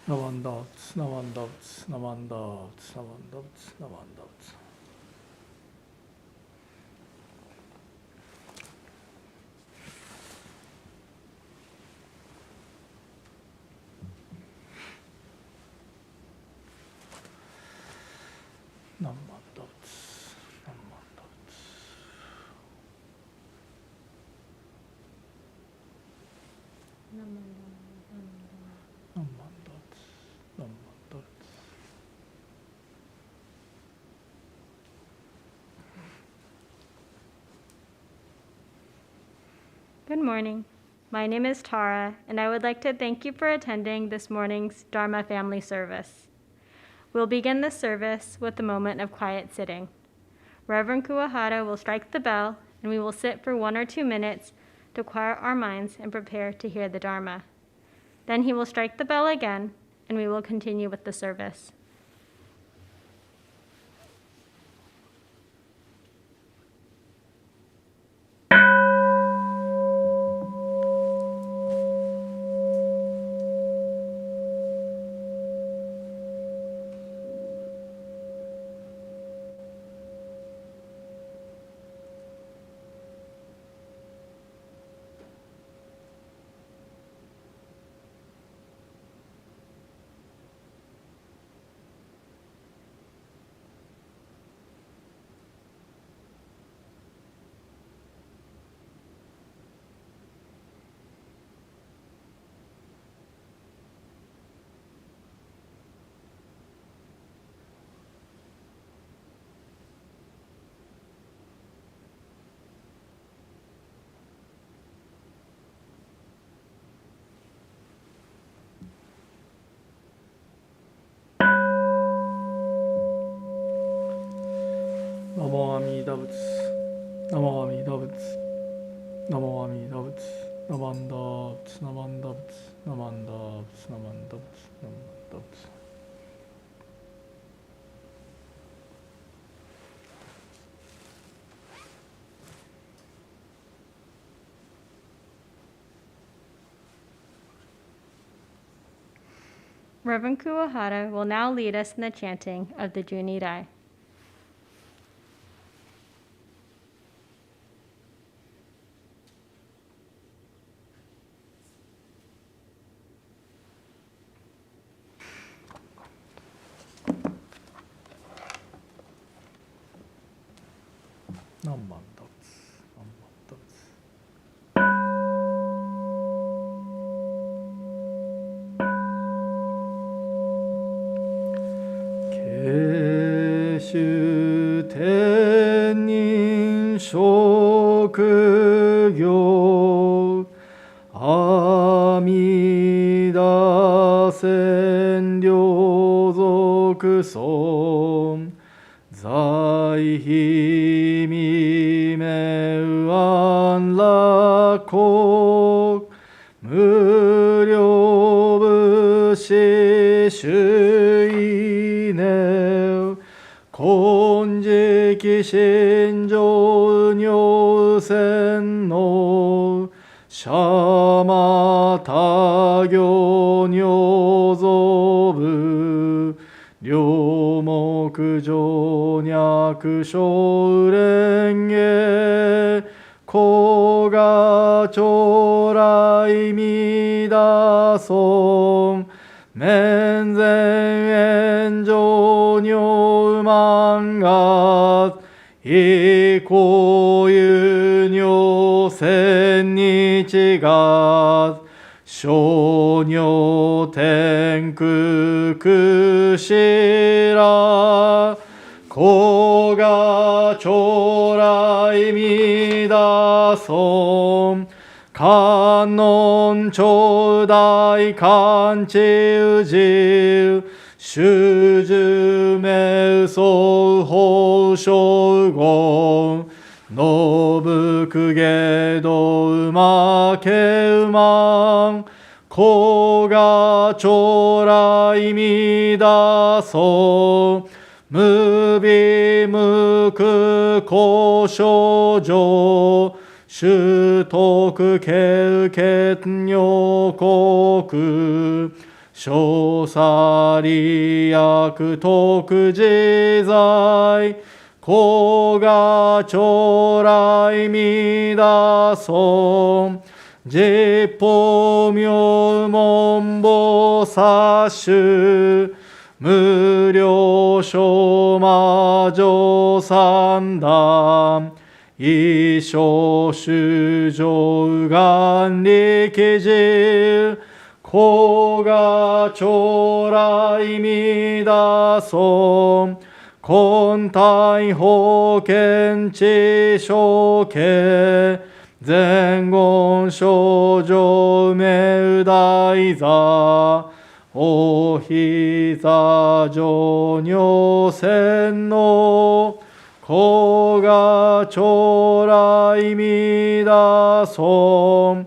Namandavts, namandavts, namandavts, namandavts, namandavts. Namandavts, namandavts. Namandavts, namandavts. Good morning. My name is Tara, and I would like to thank you for attending this morning's Dharma family service. We'll begin the service with a moment of quiet sitting. Reverend Kuahara will strike the bell, and we will sit for 1 or 2 minutes to quiet our minds and prepare to hear the Dharma. Then he will strike the bell again, and we will continue with the service. Namo Amida Butsu, Namo Amida Butsu, Namo Amida Butsu, namandavts, namandavts, namandavts, namandavts, namandavts. Reverend Kuahara will now lead us in the chanting of the Junirai. Namandavts, namandavts. Keshu tenin shokugyo Amida sen ryozoku son Zai-hi mi-me an la-kok Muryo-bushi shui-neo Konjiki shinjou nyo-sen no Shama ta-gyo nyo-zo-bu 両目上脈小蓮華古賀朝来弥陀尊面前炎上如満月以降有如千日月少女天空くしら古賀朝来弥陀尊観音頂戴観知宇治修十名相法将軍信公家道馬家馬古賀朝来弥陀尊無備無垢交渉上修徳経験女国小サリ薬徳自在古賀将来弥陀尊十法明門菩薩衆無量小魔女三段一生衆上願力寺古賀将来弥陀尊根体保険地小家前言少女名大座お膝上女洗脳古賀将来弥陀尊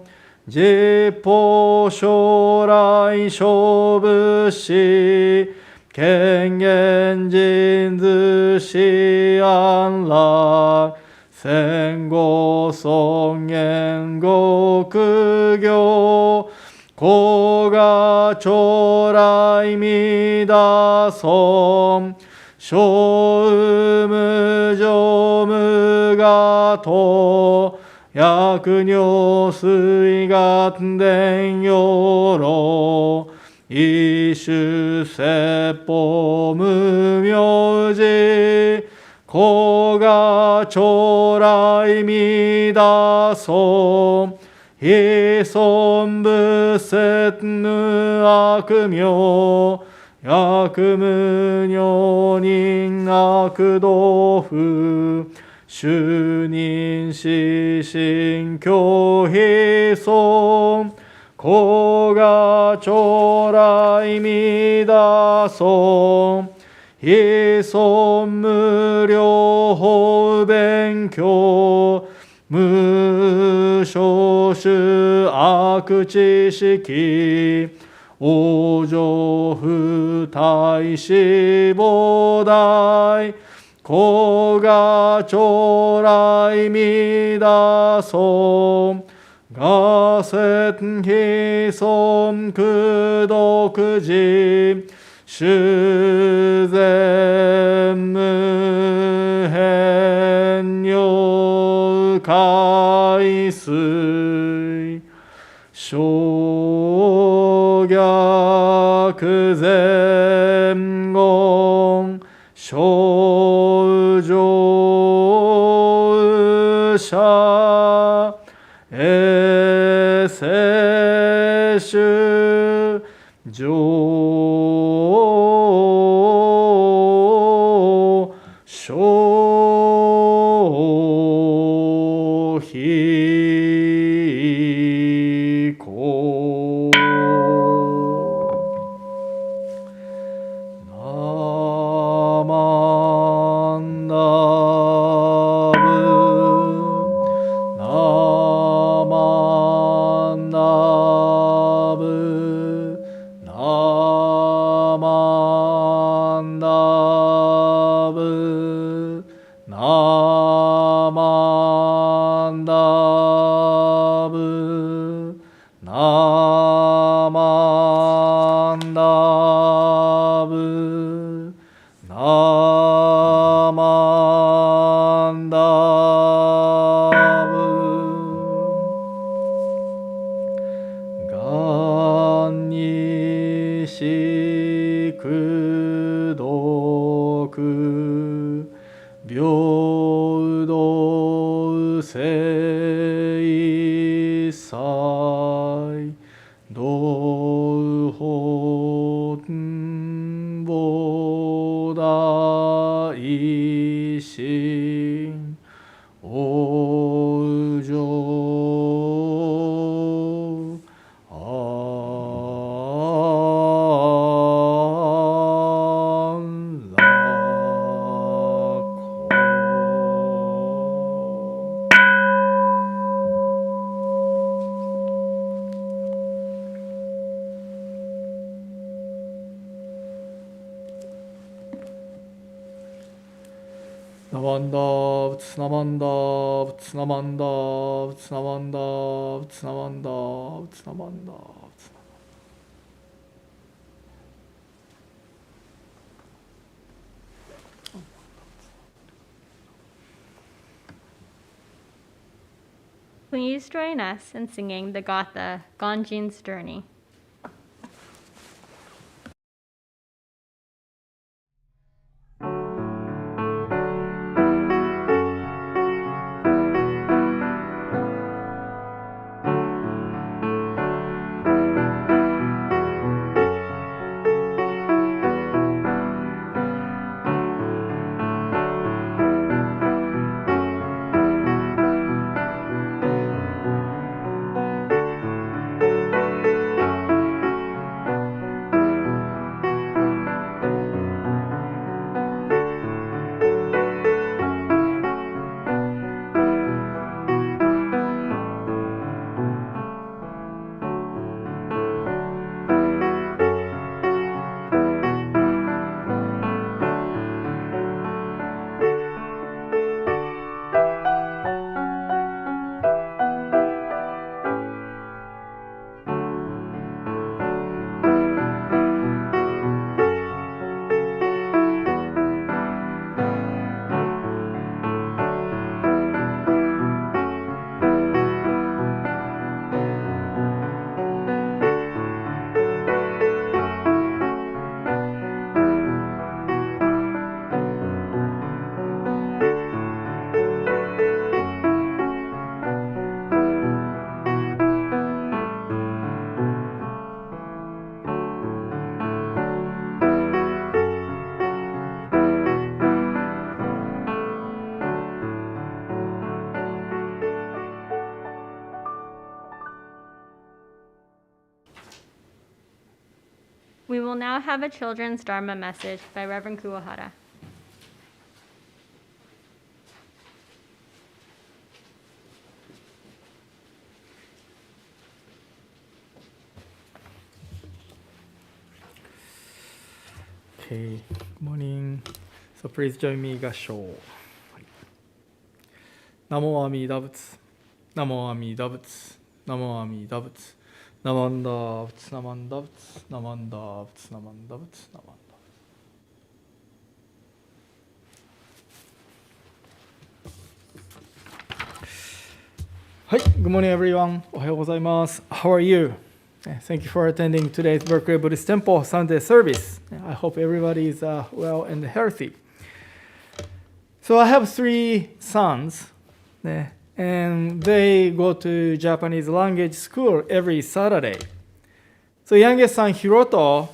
十法将来勝負師権限人図師安楽戦後尊厳極行古賀将来弥陀尊小無常無我と薬尿水願伝養老一種説法無明寺古賀将来弥陀尊非尊仏説無悪名薬無女人悪道夫主任死心教非尊古賀将来弥陀尊非尊無量法勉強無所主悪知識往生不大志菩提古賀将来弥陀尊我説非尊功徳寺修善無変如海水小逆前言小上者衛生主上小非公ナマンダブナマンダブナマンダブナマンダブナマンダブナマンダブ願にしく読平等聖祭道本菩提心往生安楽ナマンダーツナマンダーツナマンダーツナマンダーツナマンダーツナマンダーツナマンダー Please join us in singing the Gatha, Ganjin's Journey. We will now have a children's Dharma message by Reverend Kuahara. Okay, good morning. So please join me 合唱。ナモアミダ仏、ナモアミダ仏、ナモアミダ仏、ナマンダ仏、ナマンダ仏、ナマンダ仏、ナマンダ仏、ナマンダ。はい、Good morning everyone. おはようございます。How are you? Thank you for attending today's Berkeley Buddhist Temple Sunday service. I hope everybody is well and healthy. So I have 3 sons, and they go to Japanese language school every Saturday. So youngest son Hiroto,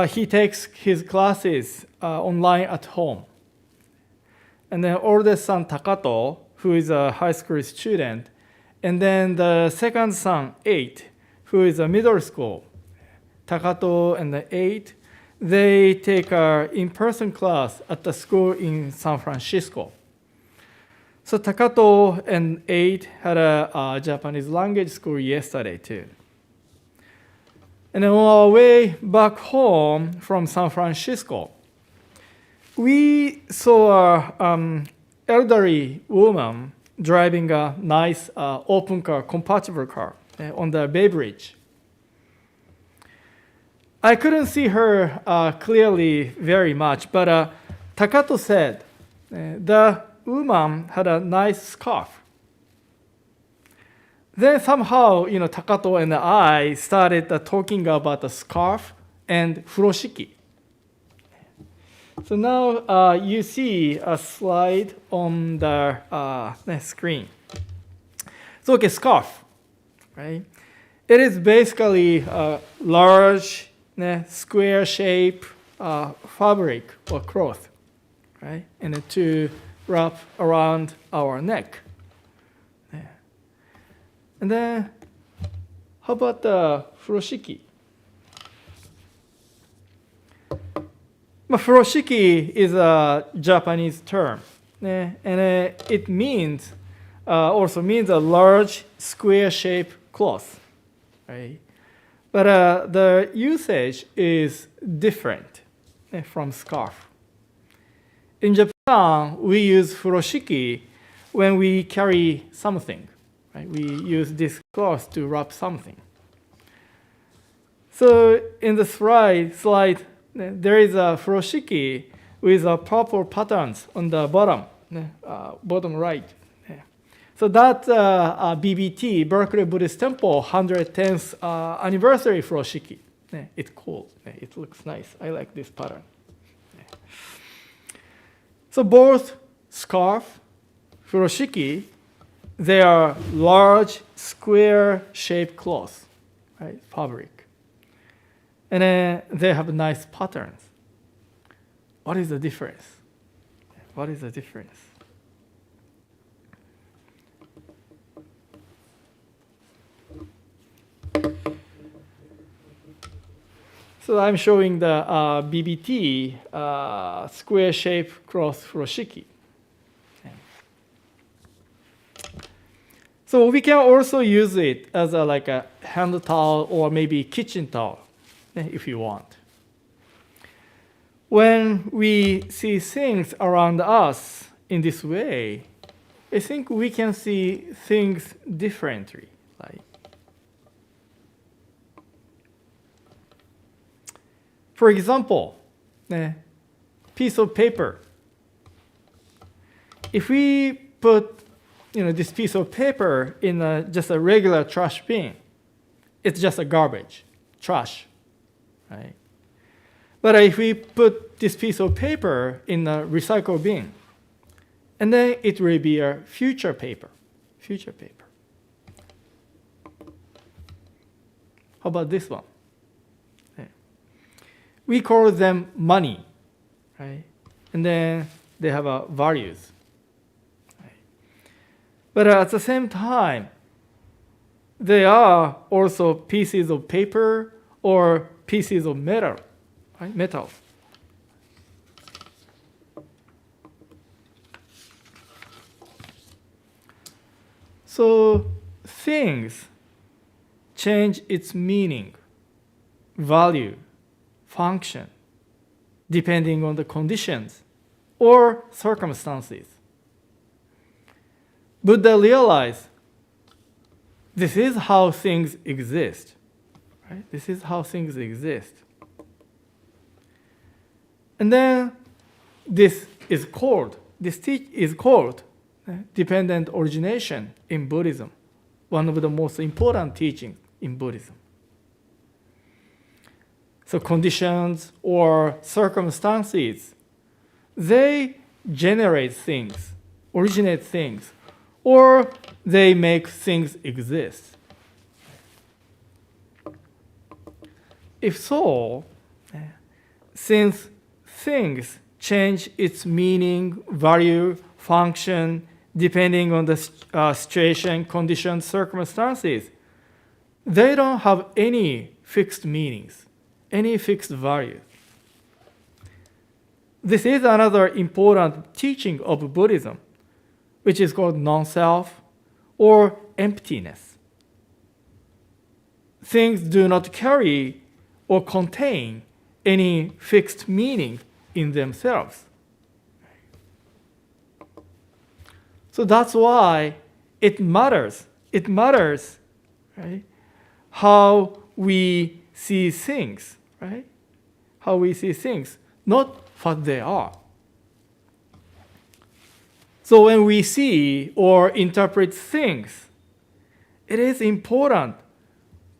he takes his classes online at home. And then oldest son Takato, who is a high school student, and then the second son 8, who is a middle school. Takato and the 8, they take an in-person class at the school in San Francisco. So Takato and 8 had a Japanese language school yesterday too. And then on our way back home from San Francisco, we saw an elderly woman driving a nice open car, compatible car on the Bay Bridge. I couldn't see her clearly very much, but Takato said the woman had a nice scarf. Then somehow, Takato and I started talking about the scarf and Furoshiki. So now you see a slide on the screen. So okay, scarf, right? It is basically a large, square shape fabric or cloth, right? And to wrap around our neck. And then, how about the Furoshiki? Furoshiki is a Japanese term, and it means also means a large square-shaped cloth, right? But the usage is different from scarf. In Japan, we use furoshiki when we carry something, right? We use this cloth to wrap something. So in the slide, there is a furoshiki with purple patterns on the bottom right. So that BBT, Berkeley Buddhist Temple, 110th anniversary Furoshiki. It's cool. It looks nice. I like this pattern. So both scarf, Furoshiki, they are large square-shaped cloth, right? Fabric. And then they have nice patterns. What is the difference? What is the difference? So I'm showing the BBT square-shaped cloth Furoshiki. So we can also use it as like a hand towel or maybe kitchen towel, if you want. When we see things around us in this way, I think we can see things differently. Right? For example, piece of paper. If we put this piece of paper in just a regular trash bin, it's just a garbage, trash, right? But if we put this piece of paper in a recycle bin, and then it will be a future paper. How about this one? We call them money, right? And then they have values. Right? But at the same time, they are also pieces of paper or pieces of metal, right? Metal. So things change its meaning, value, function, depending on the conditions or circumstances. Buddha realized this is how things exist. Right? This is how things exist. And then this is called dependent origination in Buddhism, one of the most important teachings in Buddhism. So conditions or circumstances, they generate things, originate things, or they make things exist. If so, since things change its meaning, value, function, depending on the situation, conditions, circumstances, they don't have any fixed meanings, any fixed value. This is another important teaching of Buddhism, which is called non-self or emptiness. Things do not carry or contain any fixed meaning in themselves. So that's why it matters. It matters, right? How we see things, right? How we see things, not what they are. So when we see or interpret things, it is important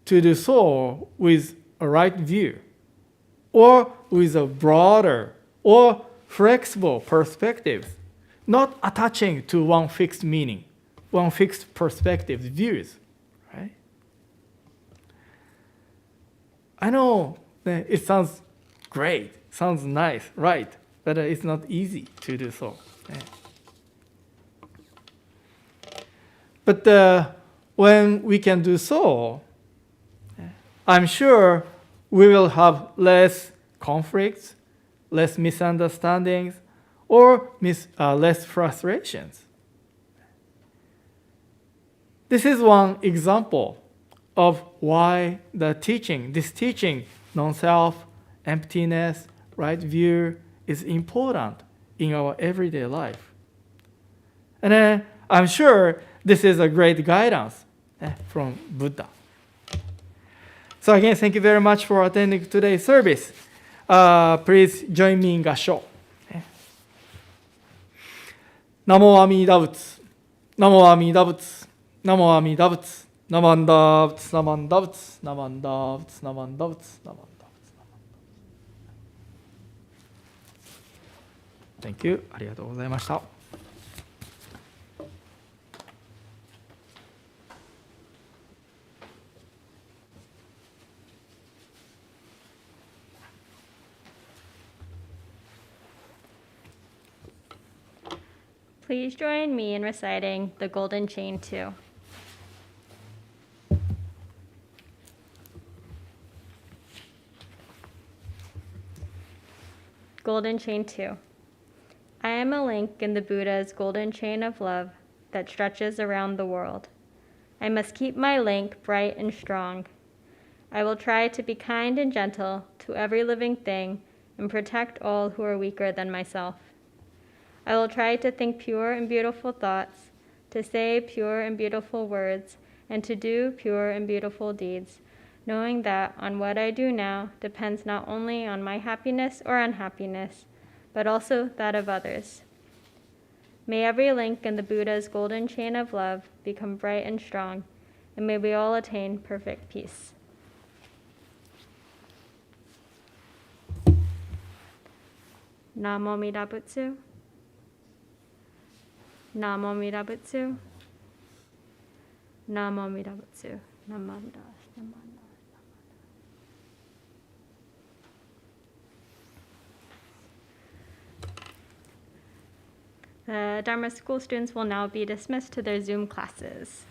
to do so with a right view, or with a broader or flexible perspective, not attaching to one fixed meaning, one fixed perspective, views, right? I know that it sounds great, sounds nice, right? But it's not easy to do so. But when we can do so, I'm sure we will have less conflicts, less misunderstandings, or less frustrations. This is one example of why this teaching, non-self, emptiness, right view, is important in our everyday life. And I'm sure this is a great guidance from Buddha. So again, thank you very much for attending today's service. Please join me in Gasho. Namo Amida Butsu. ナモアミダ仏、ナモアミダ仏、ナマンダ仏、ナマンダ仏、ナマンダ仏、ナマンダ仏、ナマンダ仏。Thank you. ありがとうございました。Please join me in reciting the Golden Chain 2. Golden Chain 2. I am a link in the Buddha's golden chain of love that stretches around the world. I must keep my link bright and strong. I will try to be kind and gentle to every living thing and protect all who are weaker than myself. I will try to think pure and beautiful thoughts, to say pure and beautiful words, and to do pure and beautiful deeds, knowing that on what I do now depends not only on my happiness or unhappiness, but also that of others. May every link in the Buddha's golden chain of love become bright and strong, and may we all attain perfect peace. Namo Amida Butsu. Namo Amida Butsu. Namo Amida Butsu. Namanda. The Dharma school students will now be dismissed to their Zoom classes.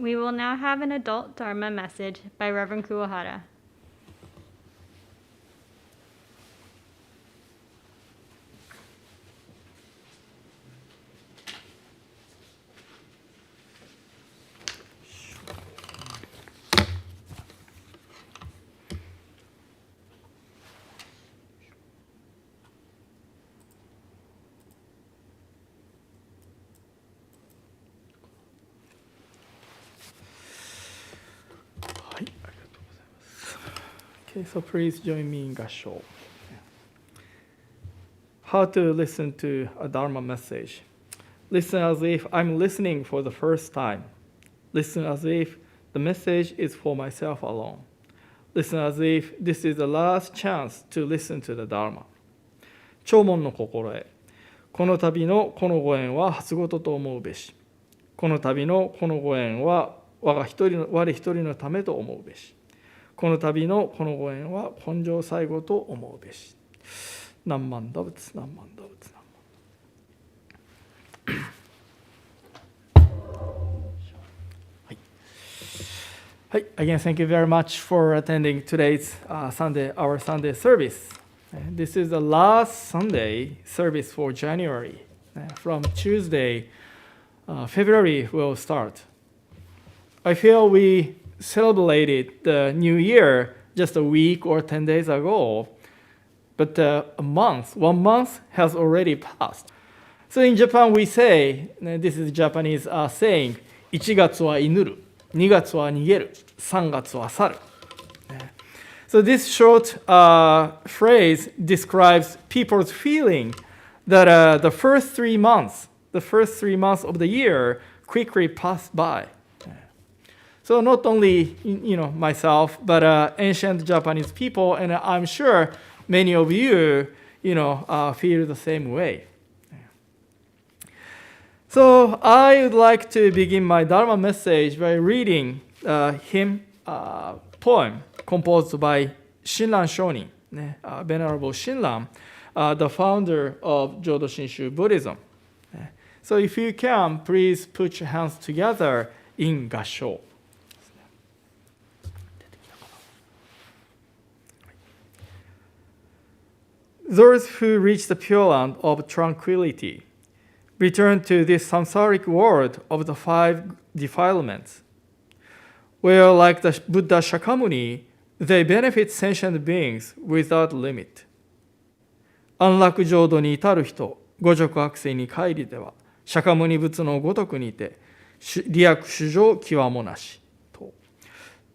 We will now have an adult Dharma message by Reverend Kuahara. Okay, so please join me in Gasho. How to listen to a Dharma message. Listen as if I'm listening for the first time. Listen as if the message is for myself alone. Listen as if this is the last chance to listen to the Dharma. 聴聞の心得。この度のこのご縁は初ごとと思うべし。この度のこのご縁は我一人のためと思うべし。この度のこのご縁は根性最後と思うべし。何万打仏、何万打仏、何万。はい。Again, thank you very much for attending today's our Sunday service. This is the last Sunday service for January. From Tuesday, February will start. I feel we celebrated the new year just a week or 10 days ago, but one month has already passed. So in Japan we say, this is Japanese saying, 1月は祈る、2月は逃げる、3月は去る. So this short phrase describes people's feeling that the first 3 months of the year quickly pass by. So not only myself, but ancient Japanese people, and I'm sure many of you feel the same way. So I would like to begin my Dharma message by reading hymn poem composed by Shinran Shonin, Venerable Shinran, the founder of Jodo Shinshu Buddhism. So if you can, please put your hands together in Gassho. Those who reach the Pure Land of tranquility return to this samsaric world of the 5 defilements, where, like the Buddha Shakyamuni, they benefit sentient beings without limit. 安楽浄土に至る人、五濁悪世に帰りては、釈迦牟尼仏のごとくにて、利益主情極もなし。と。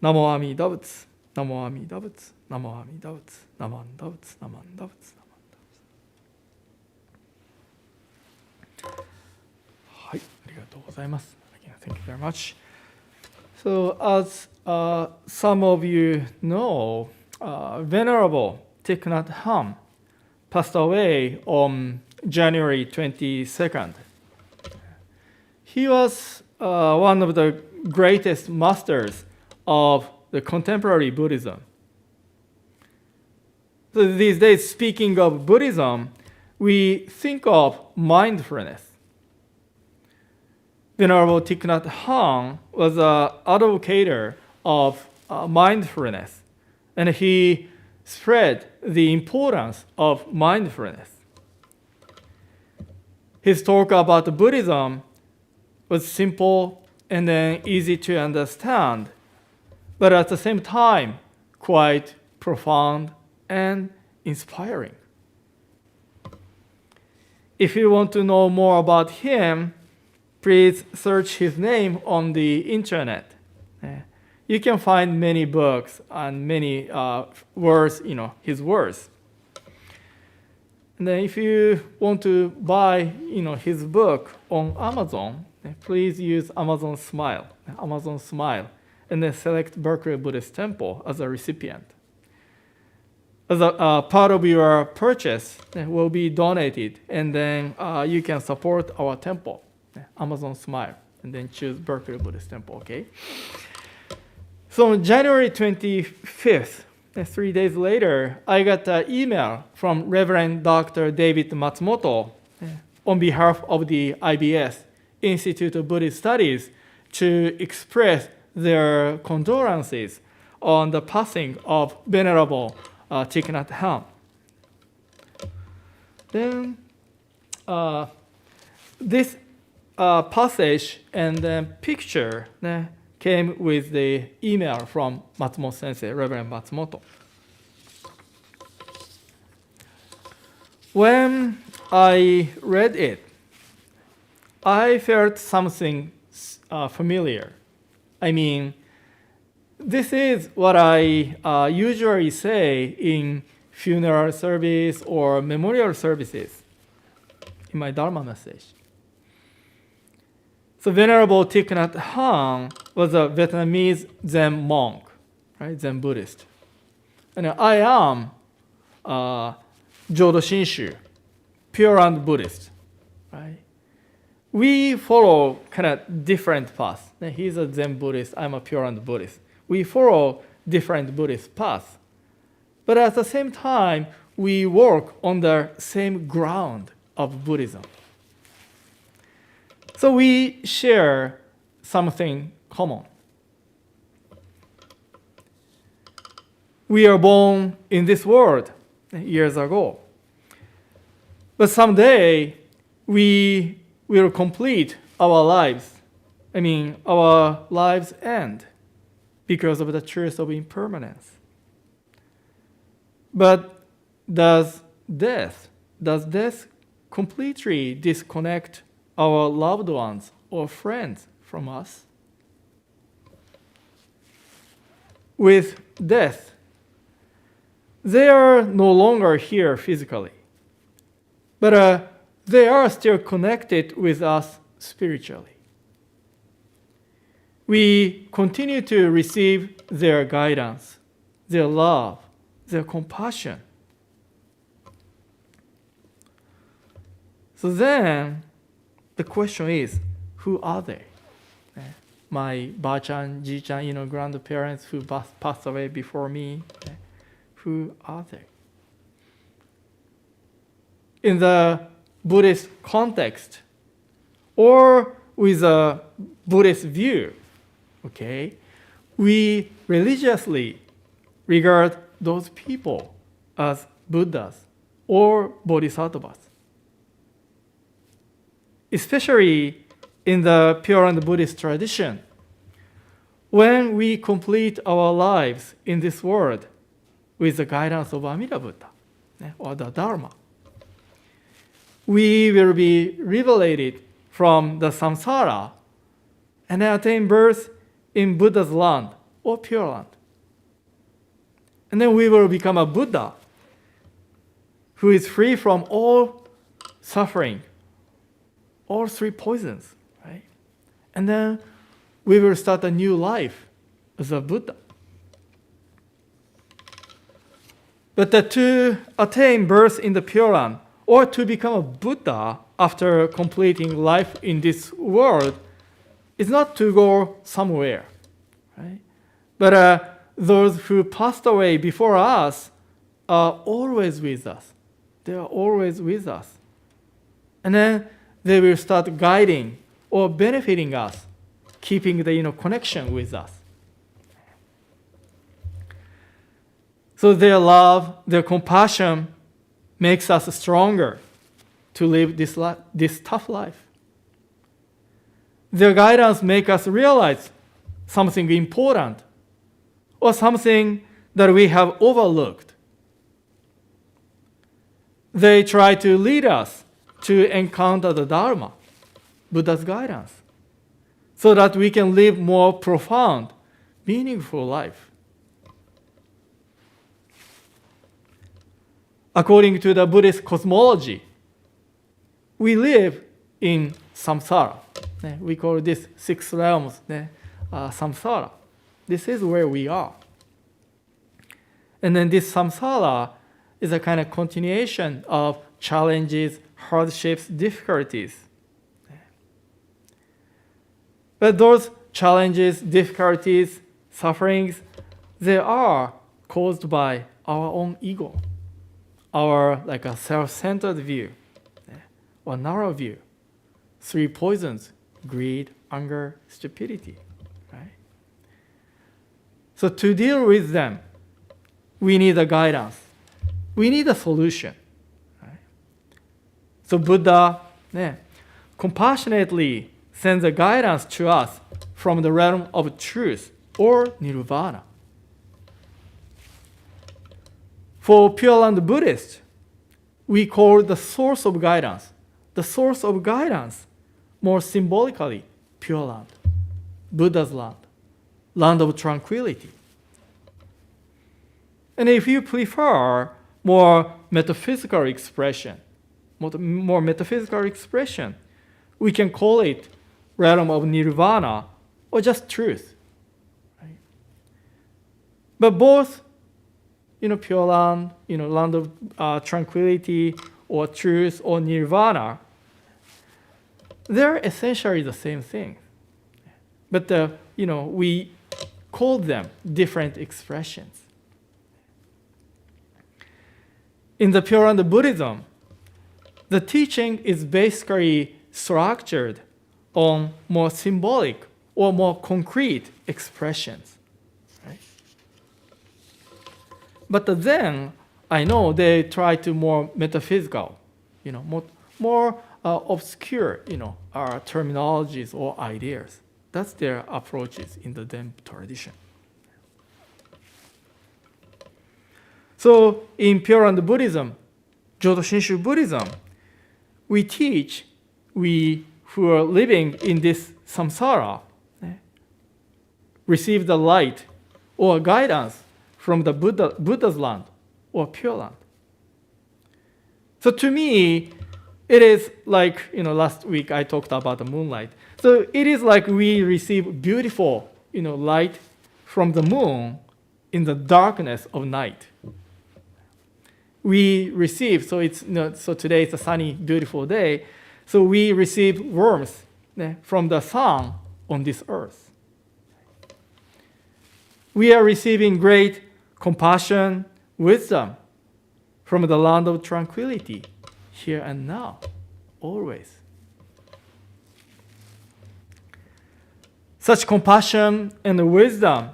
ナモ阿弥陀仏、ナモ阿弥陀仏、ナモ阿弥陀仏、ナマン陀仏、ナマン陀仏、ナマン陀仏。はい、ありがとうございます。Again, thank you very much. So, as some of you know, Venerable Thich Nhat Hanh passed away on January 22nd. He was one of the greatest masters of the contemporary Buddhism. So these days, speaking of Buddhism, we think of mindfulness. Venerable Thich Nhat Hanh was an advocate of mindfulness, and he spread the importance of mindfulness. His talk about Buddhism was simple and then easy to understand, but at the same time, quite profound and inspiring. If you want to know more about him, please search his name on the internet. You can find many books and many words, his words. And then if you want to buy, his book on Amazon, please use Amazon Smile, and then select Berkeley Buddhist Temple as a recipient. As a part of your purchase will be donated, and then you can support our temple, Amazon Smile, and then choose Berkeley Buddhist Temple, okay? So on January 25th, 3 days later, I got an email from Reverend Dr. David Matsumoto on behalf of the IBS, Institute of Buddhist Studies, to express their condolences on the passing of Venerable Thich Nhat Hanh. Then this passage and then picture came with the email from Matsumoto Sensei, Reverend Matsumoto. When I read it, I felt something familiar. I mean, this is what I usually say in funeral service or memorial services in my Dharma message. So Venerable Thich Nhat Hanh was a Vietnamese Zen monk, right? Zen Buddhist. And I am Jodo Shinshu, Pure Land Buddhist, right? We follow kind of different paths. He's a Zen Buddhist, I'm a Pure Land Buddhist. We follow different Buddhist paths. But at the same time, we work on the same ground of Buddhism. So we share something common. We are born in this world years ago. But someday we will complete our lives. Our lives end because of the truth of impermanence. But does death completely disconnect our loved ones or friends from us? With death, they are no longer here physically, but they are still connected with us spiritually. we continue to receive their guidance, their love, their compassion. So then, the question is, who are they? My ba-chan, ji-chan, grandparents who passed away before me, who are they? In the Buddhist context, or with a Buddhist view, okay, we religiously regard those people as Buddhas or Bodhisattvas. Especially in the Pure and Buddhist tradition, when we complete our lives in this world with the guidance of Amida Buddha or the Dharma, we will be liberated from the samsara and attain birth in Buddha's land or Pure Land. And then we will become a Buddha who is free from all suffering, all three poisons, right? And then we will start a new life as a Buddha. But to attain birth in the Pure Land or to become a Buddha after completing life in this world is not to go somewhere, right? But those who passed away before us are always with us. They are always with us. And then they will start guiding or benefiting us, keeping the connection with us. So their love, their compassion makes us stronger to live this tough life. Their guidance makes us realize something important or something that we have overlooked. They try to lead us to encounter the Dharma, Buddha's guidance, so that we can live more profound, meaningful life. According to the Buddhist cosmology, we live in samsara. We call this 6 realms samsara. This is where we are. And then this samsara is a kind of continuation of challenges, hardships, difficulties. But those challenges, difficulties, sufferings, they are caused by our own ego, our like a self-centered view or narrow view. 3 poisons: greed, anger, stupidity. Right? So to deal with them, we need a guidance. We need a solution. Right? So Buddha compassionately sends a guidance to us from the realm of truth or nirvana. For Pure Land Buddhists, we call the source of guidance, more symbolically, Pure Land, Buddha's land, land of tranquility. And if you prefer more metaphysical expression, we can call it realm of nirvana or just truth. Right? But both, Pure Land, land of tranquility or truth or nirvana, they're essentially the same thing. But, we call them different expressions. In the Pure Land Buddhism, the teaching is basically structured on more symbolic or more concrete expressions. Right? But then, I know they try to more metaphysical, more obscure, terminologies or ideas. That's their approaches in the Zen tradition. So in Pure Land Buddhism, Jodo Shinshu Buddhism, we teach we who are living in this samsara receive the light or guidance from the Buddha's land or Pure Land. So to me, it is like, last week I talked about the moonlight. So it is like we receive beautiful, light from the moon in the darkness of night. We receive, so so today it's a sunny, beautiful day. So we receive warmth from the sun on this earth. We are receiving great compassion, wisdom from the land of tranquility, here and now, always. Such compassion and wisdom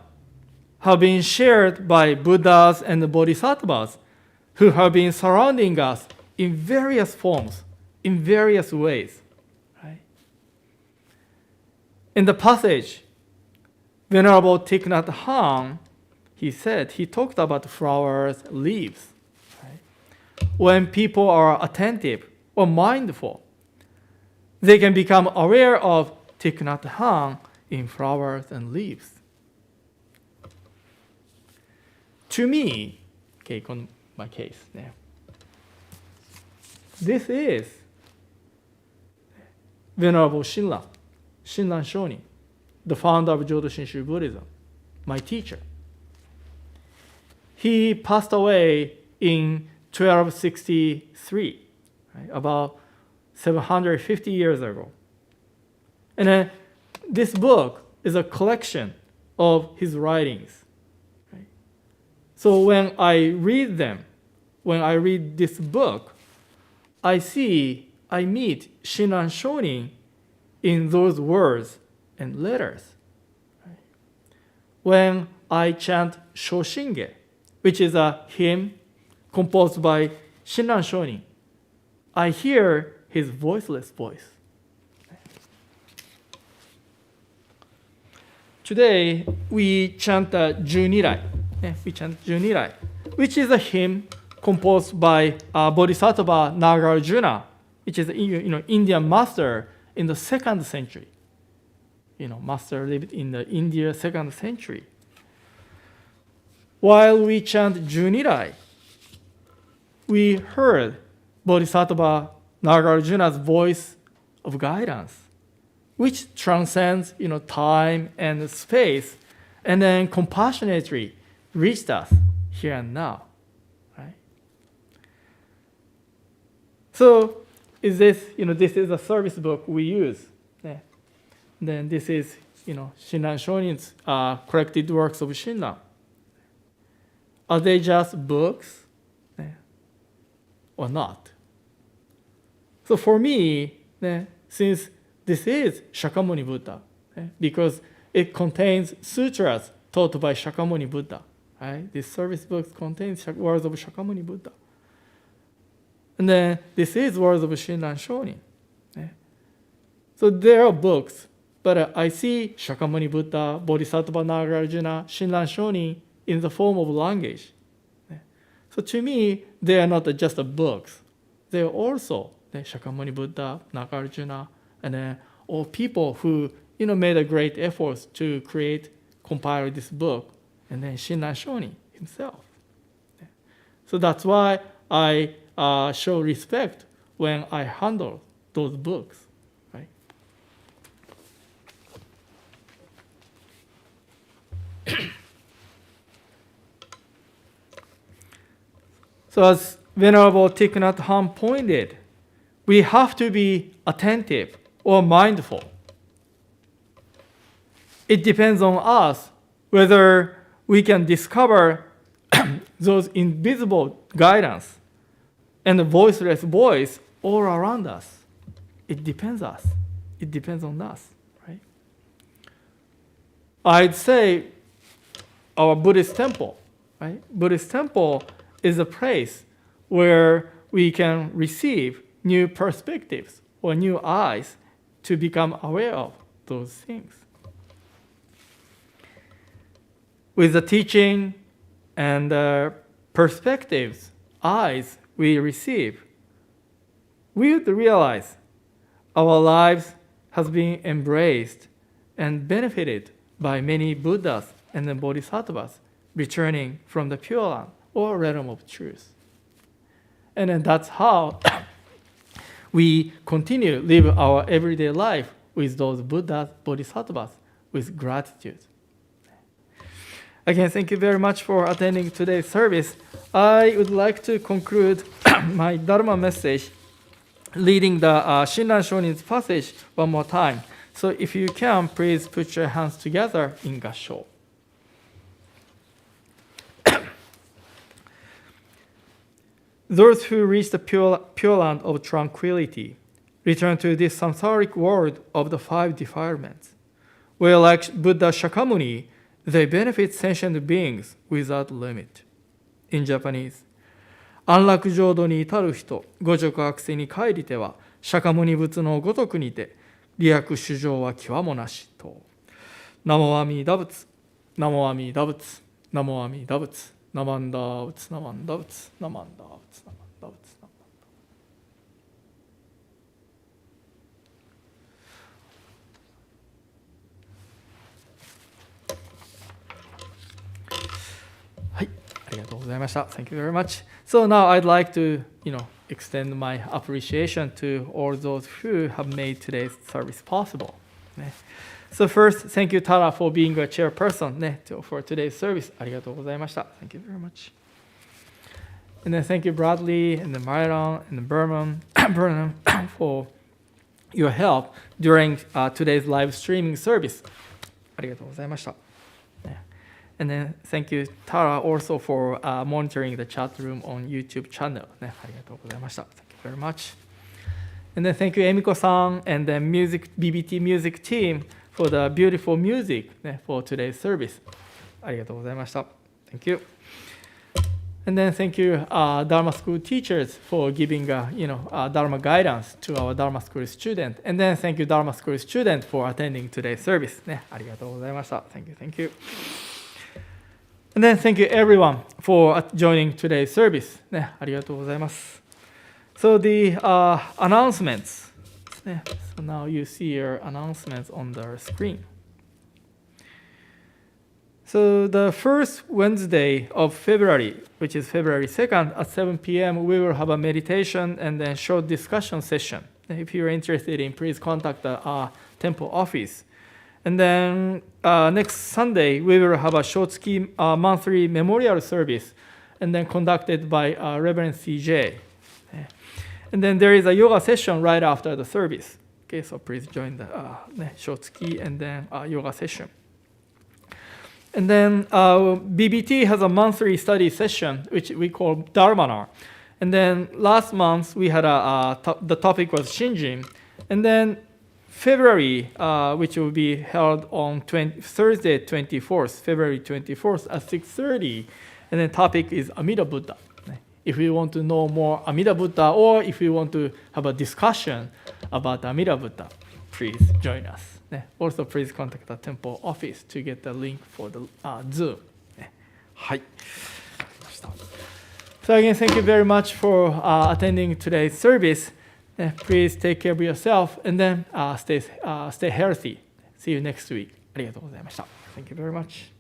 have been shared by Buddhas and Bodhisattvas who have been surrounding us in various forms, in various ways. Right? In the passage, Venerable Thich Nhat Hanh, he talked about flowers, leaves. Right? When people are attentive or mindful, they can become aware of Thich Nhat Hanh in flowers and leaves. To me, on my case, this is Venerable Shinran Shonin, the founder of Jodo Shinshu Buddhism, my teacher. He passed away in 1263, right, about 750 years ago. And this book is a collection of his writings. Right? So when I read this book, I meet Shinran Shonin in those words and letters. Right? When I chant Shoshinge, which is a hymn composed by Shinran Shonin, I hear his voiceless voice. Today, we chant Junirai. Which is a hymn composed by Bodhisattva Nagarjuna, which is Indian master in the 2nd century. Master lived in the India 2nd century. While we chant Junirai, we heard Bodhisattva Nagarjuna's voice of guidance, which transcends time and space, and then compassionately reached us here and now. Right? So this is a service book we use. Then this is Shinran Shonin's collected works of Shinran. Are they just books or not? So for me, since this is Shakyamuni Buddha, because it contains sutras taught by Shakyamuni Buddha. Right? This service book contains words of Shakyamuni Buddha. And then this is words of Shinran Shonin. So there are books, but I see Shakyamuni Buddha, Bodhisattva Nagarjuna, Shinran Shonin in the form of language. So to me, they are not just books. They are also Shakyamuni Buddha, Nagarjuna, and all people who made a great effort to compile this book, and then Shinran Shonin himself. So that's why I show respect when I handle those books. Right? So as Venerable Thich Nhat Hanh pointed, we have to be attentive or mindful. It depends on us whether we can discover those invisible guidance and the voiceless voice all around us. It depends on us, right? I'd say our Buddhist temple, right? Buddhist temple is a place where we can receive new perspectives or new eyes to become aware of those things. With the teaching and perspectives, eyes we receive, we would realize our lives has been embraced and benefited by many Buddhas and the Bodhisattvas returning from the Pure Land or realm of truth. And then that's how we continue live our everyday life with those Buddhas, Bodhisattvas, with gratitude. Again, thank you very much for attending today's service. I would like to conclude my Dharma message reading the Shinran Shonin's passage one more time. So if you can, please put your hands together in Gassho. Those who reach the pure land of tranquility return to this samsaric world of the 5 defilements, where like Buddha Shakyamuni, they benefit sentient beings without limit. In Japanese, 安楽浄土に至る人、五濁悪世に帰りては、釈迦牟尼仏のごとくにて、利益衆生は極もなしと。ナモ阿弥陀仏、ナモ阿弥陀仏、ナモ阿弥陀仏、ナマンダー仏、ナマンダ仏、ナマンダー仏、ナマンダ仏、ナマンダ。はい、ありがとうございました。Thank you very much. So now I'd like to, extend my appreciation to all those who have made today's service possible. So first, thank you, Tara, for being a chairperson for today's service. ありがとうございました。Thank you very much. And then thank you, Bradley, and then Myron, and then Burnham for your help during today's live streaming service. ありがとうございました。And then thank you, Tara, also for monitoring the chat room on YouTube channel. ありがとうございました。Thank you very much. And then thank you, Emiko-san, and the BBT music team for the beautiful music for today's service. ありがとうございました。Thank you. And then thank you, Dharma school teachers, for giving, Dharma guidance to our Dharma school student. And then thank you, Dharma school student, for attending today's service. ありがとうございました。Thank you, thank you. And then thank you everyone for joining today's service. ありがとうございます。So the announcements. So now you see your announcements on the screen. So the first Wednesday of February, which is February 2nd at 7 p.m., we will have a meditation and then short discussion session. If you're interested in, please contact the temple office. And then next Sunday, we will have a Shotsuki monthly memorial service, and then conducted by Reverend CJ. And then there is a yoga session right after the service. Okay, so please join the Shotsuki and then yoga session. And then BBT has a monthly study session, which we call Dharma. And then last month, we had the topic was Shinjin. And then February, which will be held on Thursday 24th, February 24th at 6:30. And the topic is Amida Buddha. If you want to know more Amida Buddha, or if you want to have a discussion about Amida Buddha, please join us. Also, please contact the temple office to get the link for the Zoom. はい。So again, thank you very much for attending today's service. Please take care of yourself and then stay healthy. See you next week. ありがとうございました。Thank you very much.